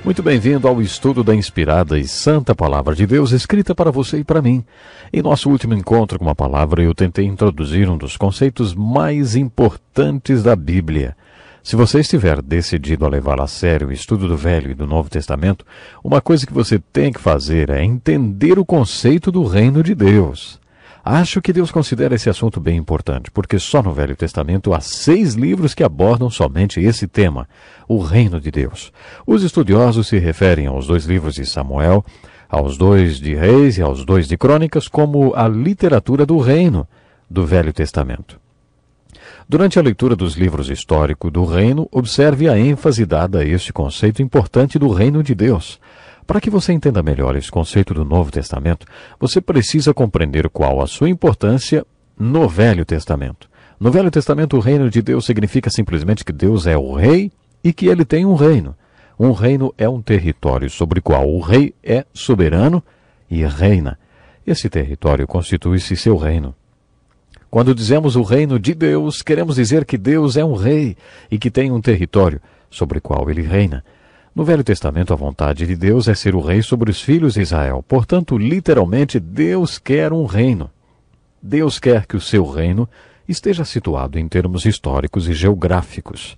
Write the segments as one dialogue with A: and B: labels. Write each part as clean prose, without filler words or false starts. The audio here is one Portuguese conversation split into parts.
A: Muito bem-vindo ao estudo da inspirada e santa Palavra de Deus, escrita para você e para mim. Em nosso último encontro com a Palavra, eu tentei introduzir um dos conceitos mais importantes da Bíblia. Se você estiver decidido a levar a sério o estudo do Velho e do Novo Testamento, uma coisa que você tem que fazer é entender o conceito do reino de Deus. Acho que Deus considera esse assunto bem importante, porque só no Velho Testamento há 6 livros que abordam somente esse tema, o reino de Deus. Os estudiosos se referem aos 2 livros de Samuel, aos 2 de Reis e aos 2 de Crônicas como a literatura do reino do Velho Testamento. Durante a leitura dos livros históricos do reino, observe a ênfase dada a este conceito importante do reino de Deus. Para que você entenda melhor esse conceito do Novo Testamento, você precisa compreender qual a sua importância no Velho Testamento. No Velho Testamento, o reino de Deus significa simplesmente que Deus é o rei e que ele tem um reino. Um reino é um território sobre o qual o rei é soberano e reina. Esse território constitui-se seu reino. Quando dizemos o reino de Deus, queremos dizer que Deus é um rei e que tem um território sobre o qual ele reina. No Velho Testamento, a vontade de Deus é ser o rei sobre os filhos de Israel. Portanto, literalmente, Deus quer um reino. Deus quer que o seu reino esteja situado em termos históricos e geográficos.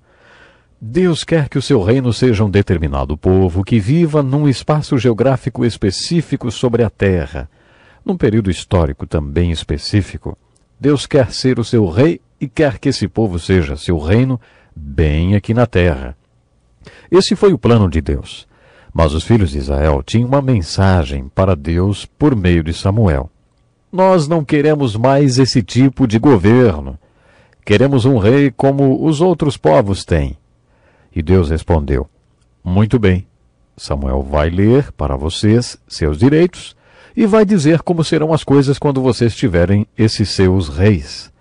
A: Deus quer que o seu reino seja um determinado povo que viva num espaço geográfico específico sobre a terra, num período histórico também específico. Deus quer ser o seu rei e quer que esse povo seja seu reino bem aqui na terra. Esse foi o plano de Deus. Mas os filhos de Israel tinham uma mensagem para Deus por meio de Samuel. Nós não queremos mais esse tipo de governo. Queremos um rei como os outros povos têm. E Deus respondeu: muito bem, Samuel vai ler para vocês seus direitos e vai dizer como serão as coisas quando vocês tiverem esses seus reis.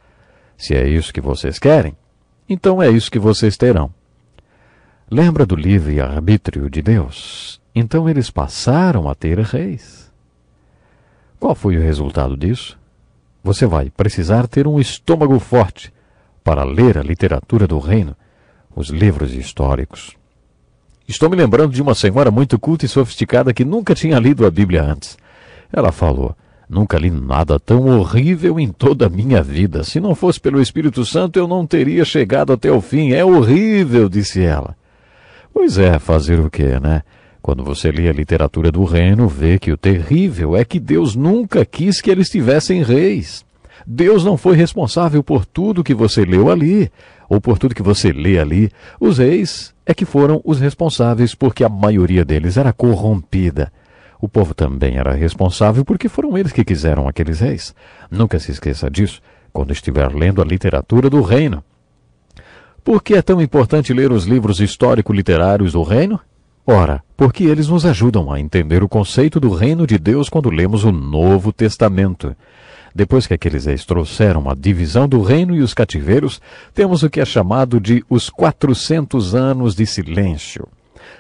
A: Se é isso que vocês querem, então é isso que vocês terão. Lembra do livre-arbítrio de Deus? Então eles passaram a ter reis. Qual foi o resultado disso? Você vai precisar ter um estômago forte para ler a literatura do reino, os livros históricos. Estou me lembrando de uma senhora muito culta e sofisticada que nunca tinha lido a Bíblia antes. Ela falou: nunca li nada tão horrível em toda a minha vida. Se não fosse pelo Espírito Santo, eu não teria chegado até o fim. É horrível, disse ela. Pois é, fazer o quê, né? Quando você lê a literatura do reino, vê que o terrível é que Deus nunca quis que eles tivessem reis. Deus não foi responsável por tudo que você leu ali, ou por tudo que você lê ali. Os reis é que foram os responsáveis porque a maioria deles era corrompida. O povo também era responsável porque foram eles que quiseram aqueles reis. Nunca se esqueça disso quando estiver lendo a literatura do reino. Por que é tão importante ler os livros histórico-literários do reino? Ora, porque eles nos ajudam a entender o conceito do reino de Deus quando lemos o Novo Testamento. Depois que aqueles reis trouxeram a divisão do reino e os cativeiros, temos o que é chamado de os 400 anos de silêncio.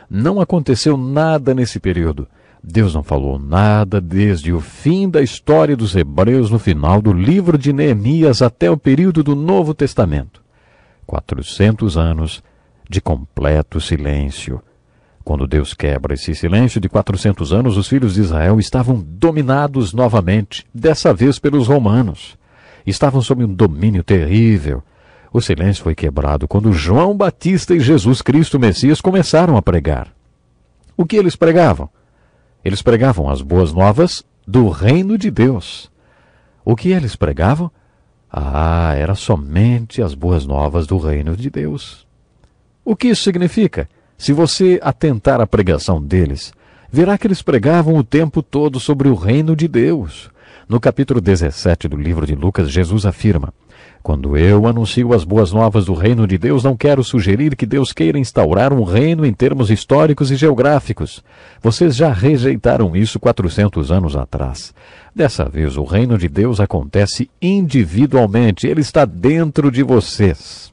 A: Não aconteceu nada nesse período. Deus não falou nada desde o fim da história dos hebreus no final do livro de Neemias até o período do Novo Testamento. 400 anos de completo silêncio. Quando Deus quebra esse silêncio de 400 anos, os filhos de Israel estavam dominados novamente, dessa vez pelos romanos. Estavam sob um domínio terrível. O silêncio foi quebrado quando João Batista e Jesus Cristo Messias começaram a pregar. O que eles pregavam? Eles pregavam as boas novas do reino de Deus. O que eles pregavam? Era somente as boas novas do reino de Deus. O que isso significa? Se você atentar à pregação deles, verá que eles pregavam o tempo todo sobre o reino de Deus. No capítulo 17 do livro de Lucas, Jesus afirma: quando eu anuncio as boas novas do reino de Deus, não quero sugerir que Deus queira instaurar um reino em termos históricos e geográficos. Vocês já rejeitaram isso 400 anos atrás. Dessa vez, o reino de Deus acontece individualmente. Ele está dentro de vocês.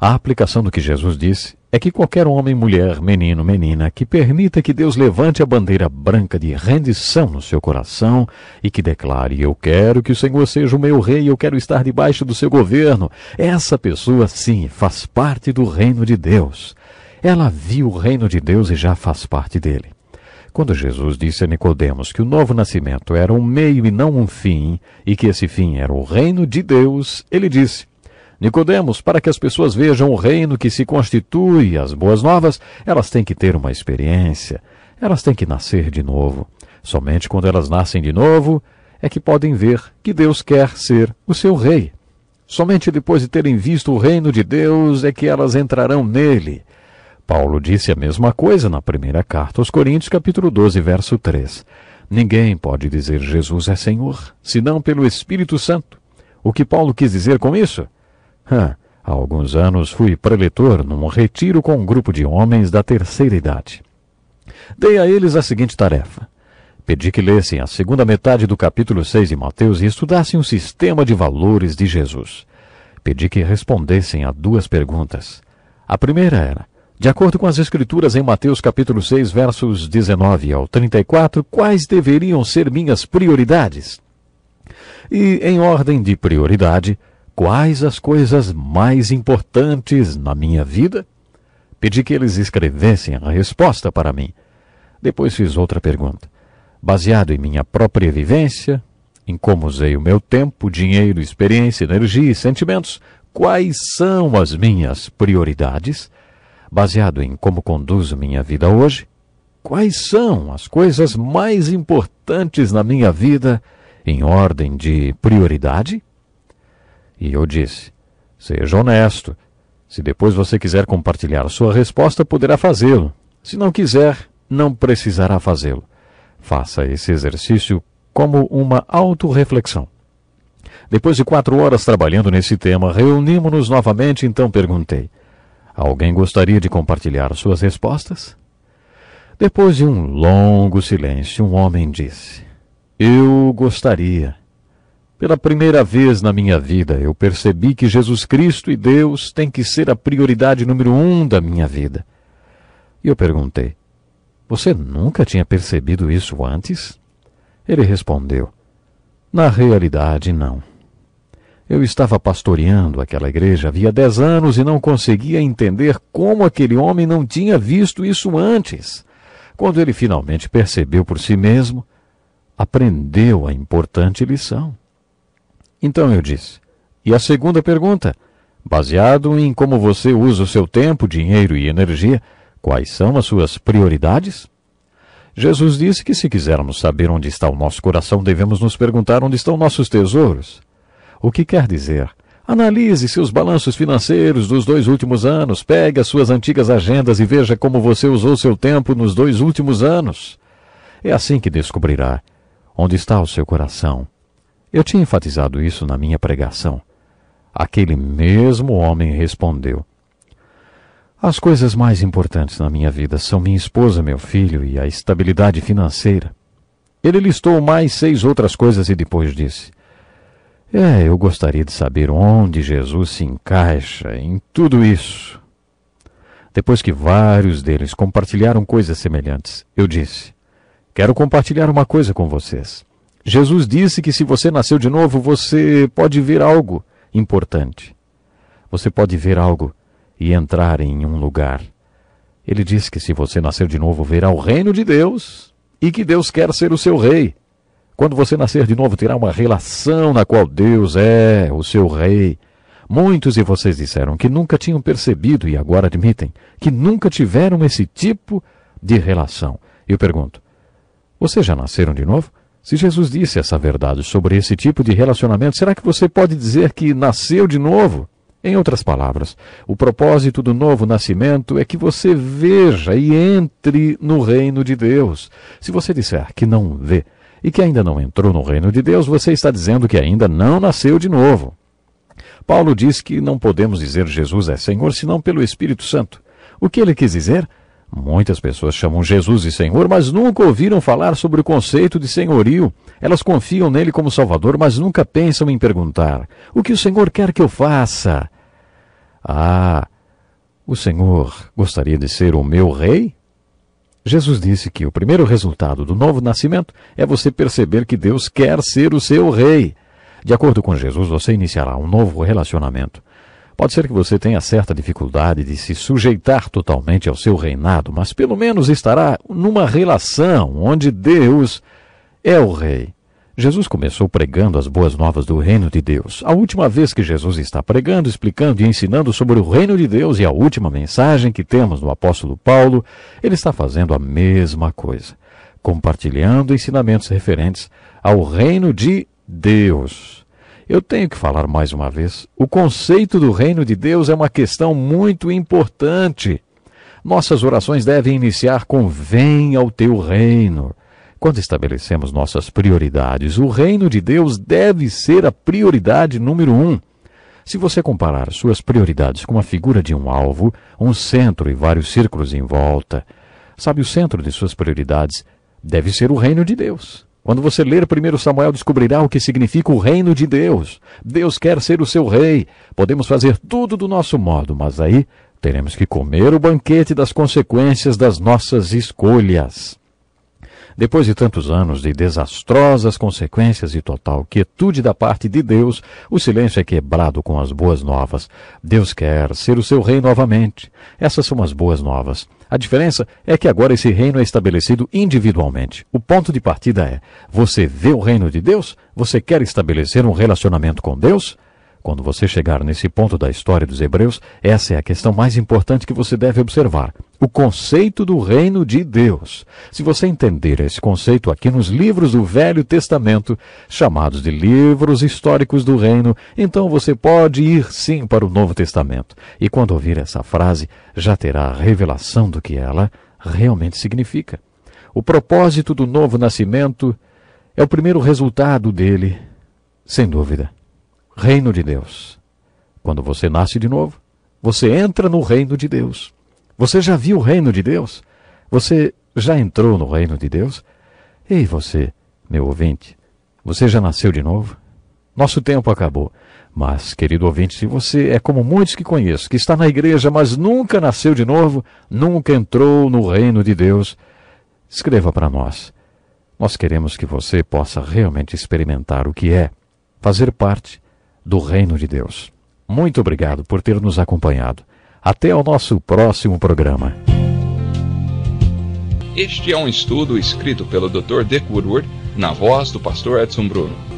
A: A aplicação do que Jesus disse é que qualquer homem, mulher, menino, menina, que permita que Deus levante a bandeira branca de rendição no seu coração e que declare: eu quero que o Senhor seja o meu rei, eu quero estar debaixo do seu governo, essa pessoa, sim, faz parte do reino de Deus. Ela viu o reino de Deus e já faz parte dele. Quando Jesus disse a Nicodemos que o novo nascimento era um meio e não um fim, e que esse fim era o reino de Deus, ele disse: Nicodemos, para que as pessoas vejam o reino que se constitui, as boas novas, elas têm que ter uma experiência, elas têm que nascer de novo. Somente quando elas nascem de novo é que podem ver que Deus quer ser o seu rei. Somente depois de terem visto o reino de Deus é que elas entrarão nele. Paulo disse a mesma coisa na primeira carta aos Coríntios, capítulo 12, verso 3. Ninguém pode dizer Jesus é Senhor, senão pelo Espírito Santo. O que Paulo quis dizer com isso? Há alguns anos fui preletor num retiro com um grupo de homens da terceira idade. Dei a eles a seguinte tarefa. Pedi que lessem a segunda metade do capítulo 6 de Mateus e estudassem o sistema de valores de Jesus. Pedi que respondessem a duas perguntas. A primeira era: de acordo com as Escrituras em Mateus capítulo 6, versos 19 ao 34, quais deveriam ser minhas prioridades? E, em ordem de prioridade, quais as coisas mais importantes na minha vida? Pedi que eles escrevessem a resposta para mim. Depois fiz outra pergunta. Baseado em minha própria vivência, em como usei o meu tempo, dinheiro, experiência, energia e sentimentos, quais são as minhas prioridades? Baseado em como conduzo minha vida hoje, quais são as coisas mais importantes na minha vida em ordem de prioridade? E eu disse: seja honesto. Se depois você quiser compartilhar sua resposta, poderá fazê-lo. Se não quiser, não precisará fazê-lo. Faça esse exercício como uma autorreflexão. Depois de 4 horas trabalhando nesse tema, reunimos-nos novamente, então perguntei: alguém gostaria de compartilhar suas respostas? Depois de um longo silêncio, um homem disse: eu gostaria. Pela primeira vez na minha vida, eu percebi que Jesus Cristo e Deus têm que ser a prioridade número 1 da minha vida. E eu perguntei: você nunca tinha percebido isso antes? Ele respondeu: na realidade, não. Eu estava pastoreando aquela igreja havia 10 anos e não conseguia entender como aquele homem não tinha visto isso antes. Quando ele finalmente percebeu por si mesmo, aprendeu a importante lição. Então eu disse: e a segunda pergunta? Baseado em como você usa o seu tempo, dinheiro e energia, quais são as suas prioridades? Jesus disse que se quisermos saber onde está o nosso coração, devemos nos perguntar onde estão nossos tesouros. O que quer dizer? Analise seus balanços financeiros dos 2 últimos anos, pegue as suas antigas agendas e veja como você usou seu tempo nos 2 últimos anos. É assim que descobrirá onde está o seu coração. Eu tinha enfatizado isso na minha pregação. Aquele mesmo homem respondeu: as coisas mais importantes na minha vida são minha esposa, meu filho e a estabilidade financeira. Ele listou mais 6 outras coisas e depois disse: eu gostaria de saber onde Jesus se encaixa em tudo isso. Depois que vários deles compartilharam coisas semelhantes, eu disse: quero compartilhar uma coisa com vocês. Jesus disse que se você nasceu de novo, você pode ver algo importante. Você pode ver algo e entrar em um lugar. Ele disse que se você nascer de novo, verá o reino de Deus e que Deus quer ser o seu rei. Quando você nascer de novo, terá uma relação na qual Deus é o seu rei. Muitos de vocês disseram que nunca tinham percebido e agora admitem que nunca tiveram esse tipo de relação. Eu pergunto: vocês já nasceram de novo? Se Jesus disse essa verdade sobre esse tipo de relacionamento, será que você pode dizer que nasceu de novo? Em outras palavras, o propósito do novo nascimento é que você veja e entre no reino de Deus. Se você disser que não vê e que ainda não entrou no reino de Deus, você está dizendo que ainda não nasceu de novo. Paulo diz que não podemos dizer Jesus é Senhor senão pelo Espírito Santo. O que ele quis dizer? Muitas pessoas chamam Jesus de Senhor, mas nunca ouviram falar sobre o conceito de senhorio. Elas confiam nele como Salvador, mas nunca pensam em perguntar: o que o Senhor quer que eu faça? O Senhor gostaria de ser o meu rei? Jesus disse que o primeiro resultado do novo nascimento é você perceber que Deus quer ser o seu rei. De acordo com Jesus, você iniciará um novo relacionamento. Pode ser que você tenha certa dificuldade de se sujeitar totalmente ao seu reinado, mas pelo menos estará numa relação onde Deus é o rei. Jesus começou pregando as boas novas do reino de Deus. A última vez que Jesus está pregando, explicando e ensinando sobre o reino de Deus e a última mensagem que temos no apóstolo Paulo, ele está fazendo a mesma coisa, compartilhando ensinamentos referentes ao reino de Deus. Eu tenho que falar mais uma vez, o conceito do reino de Deus é uma questão muito importante. Nossas orações devem iniciar com "Venha ao teu reino". Quando estabelecemos nossas prioridades, o reino de Deus deve ser a prioridade número 1. Se você comparar suas prioridades com a figura de um alvo, um centro e vários círculos em volta, sabe, o centro de suas prioridades deve ser o reino de Deus. Quando você ler 1 Samuel, descobrirá o que significa o reino de Deus. Deus quer ser o seu rei. Podemos fazer tudo do nosso modo, mas aí teremos que comer o banquete das consequências das nossas escolhas. Depois de tantos anos de desastrosas consequências e total quietude da parte de Deus, o silêncio é quebrado com as boas novas. Deus quer ser o seu rei novamente. Essas são as boas novas. A diferença é que agora esse reino é estabelecido individualmente. O ponto de partida é: você vê o reino de Deus? Você quer estabelecer um relacionamento com Deus? Quando você chegar nesse ponto da história dos Hebreus, essa é a questão mais importante que você deve observar. O conceito do reino de Deus. Se você entender esse conceito aqui nos livros do Velho Testamento, chamados de livros históricos do reino, então você pode ir sim para o Novo Testamento. E quando ouvir essa frase, já terá a revelação do que ela realmente significa. O propósito do novo nascimento é o primeiro resultado dele, sem dúvida. Reino de Deus. Quando você nasce de novo, você entra no reino de Deus. Você já viu o reino de Deus? Você já entrou no reino de Deus? Ei, você, meu ouvinte, você já nasceu de novo? Nosso tempo acabou. Mas, querido ouvinte, se você é como muitos que conheço, que está na igreja, mas nunca nasceu de novo, nunca entrou no reino de Deus, escreva para nós. Nós queremos que você possa realmente experimentar o que é fazer parte do reino de Deus. Muito obrigado por ter nos acompanhado. Até o nosso próximo programa.
B: Este é um estudo escrito pelo Dr. Dick Woodward, na voz do pastor Edson Bruno.